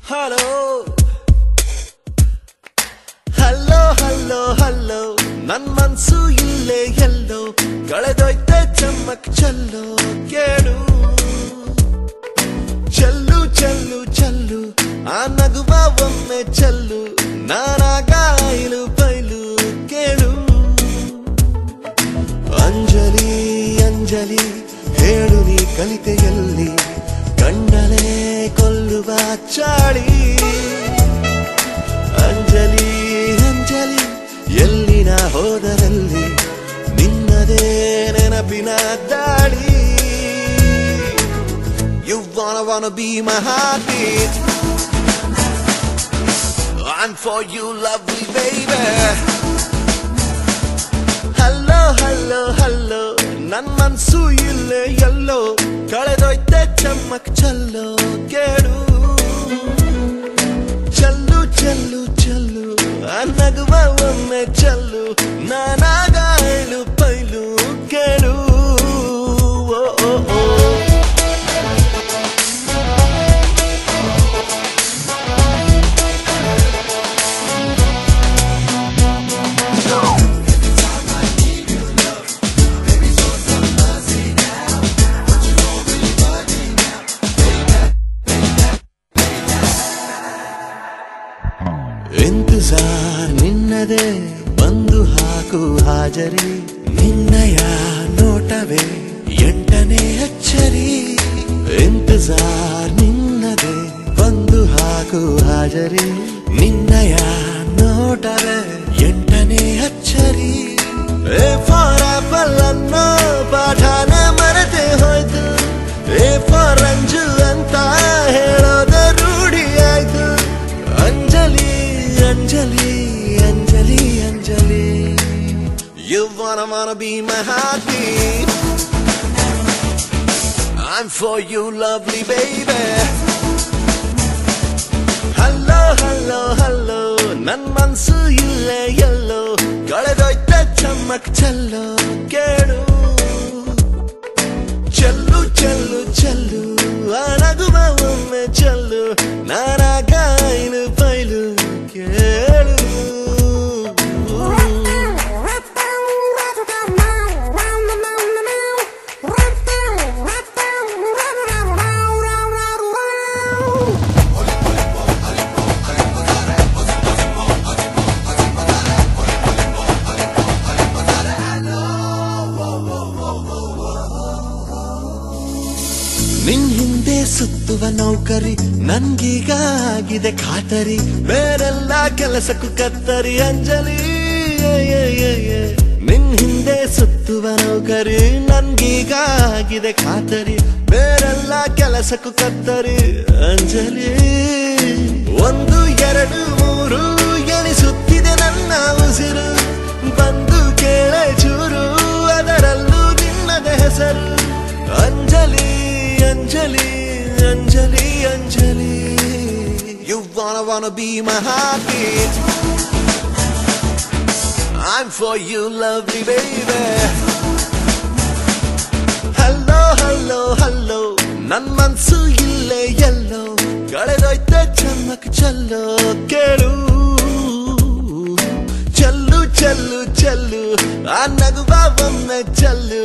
hello hello hello hello ನನ್ ಮನ್ಸು ಇಲ್ಲೇ ಎಲ್ಲೋ ಕಳೆದೋಯ್ತೆ ಚಮ್ಮಕ್ ಚಲ್ಲೋ ಕೇಳು ಚಲ್ಲು ಚಲ್ಲು ಚಲ್ಲು ಆ ನಗುವ ಒಮ್ಮೆ ಚಲ್ಲು ನಾನಾಗ ಇಲು ಬೈಲು ಕೇಳು ಅಂಜಲಿ ಅಂಜಲಿ ಹೇಳು ನೀ ಕಲಿತೆಯಲ್ಲಿ ಕಂಡಲೇ ಕೊಲ್ಲುವ ಚಾಳಿ ಅಂಜಲಿ ಅಂಜಲಿ ಎಲ್ಲಿನ ಹೋದರಲ್ಲಿ ನಿನ್ನದೇ ನೆನಪಿನ ದಾಳಿ You wanna be my heartbeat I'm for you lovely baby Hello hello hello ನನ್ ಮನ್ಸು ಇಲ್ಲೇ ಎಲ್ಲೋ ಕಳೆದೋಯ್ತೆ ಚಮ್ಮಕ್ ಚಲ್ಲೋ ಕೇಳು ಚಲ್ಲು ಚಲ್ಲು ಚಲ್ಲು ಆ ನಗುವ ಒಮ್ಮೆ ಚಲ್ಲು ನಾನಾಗ ಇಳು ಪೈಲು ಕೇಳು ಓ ಓ ಓ इंतजार निन्नदे बंदु हाकु हाजरी निन्नय नोटवे ಎಂಟನೇ ಅಚ್ಚರಿ इंतजार निन्नदे बंदु हाकु हाजरी निन्नय नोटवे ಎಂಟನೇ ಅಚ್ಚರಿ ए फॉर एप्पल अन्नो पाठाने मरेते होಯ್ತು ए फॉर अंजु ಅಂತ ಹೇಳೋದು ರೂಢಿ ಆಯ್ತು Anjali Anjali Anjali Anjali You wanna be my heartbeat I'm for you lovely baby Hello hello hello ನನ್ ಮನ್ಸು ಇಲ್ಲೇ ಎಲ್ಲೋ ಕಳೆದೋಯ್ತೆ ಚಮ್ಮಕ್ ಚಲ್ಲೋ ಕೇಳು ಚಲ್ಲು ಚಲ್ಲು ಚಲ್ಲು ಆ ನಗುವ ಒಮ್ಮೆ ಚಲ್ಲು ನಾನಾಗ ಇಳು ಬೈಲು ಕೇಳು ನಿನ್ ಹಿಂದೆ ಸುತ್ತುವ ನೌಕರಿ ನನ್ಗೀಗ ಆಗಿದೆ ಖಾತರಿ ಬೇರೆಲ್ಲ ಕೆಲಸಕ್ಕೂ ಕತ್ತರಿ ಅಂಜಲಿ ನಿನ್ ಹಿಂದೆ ಸುತ್ತುವ ನೌಕರಿ ನನ್ಗೀಗ ಆಗಿದೆ ಖಾತರಿ ಬೇರೆಲ್ಲ ಕೆಲಸಕ್ಕೂ ಕತ್ತರಿ ಅಂಜಲಿ ಒಂದು ಎರಡು ಮೂರು ಎಣಿಸುತ್ತಿದೆ ನನ್ನ ಉಸಿರು ಬಂದು ಕೇಳೆ ಚೂರು ಅದರಲ್ಲೂ ನಿನ್ನದ ಹೆಸರು Anjali Anjali Anjali Anjali You wanna be my heartbeat I'm for you lovely baby Hello hello hello ನನ್ ಮನ್ಸು ಇಲ್ಲೇ ಎಲ್ಲೋ ಕಳೆದೋಯ್ತೆ ಚಮ್ಮಕ್ ಚಲ್ಲೋ ಕೇಳು ಚಲ್ಲು ಚಲ್ಲು ಚಲ್ಲು ಆ ನಗುವ ಒಮ್ಮೆ ಚಲ್ಲು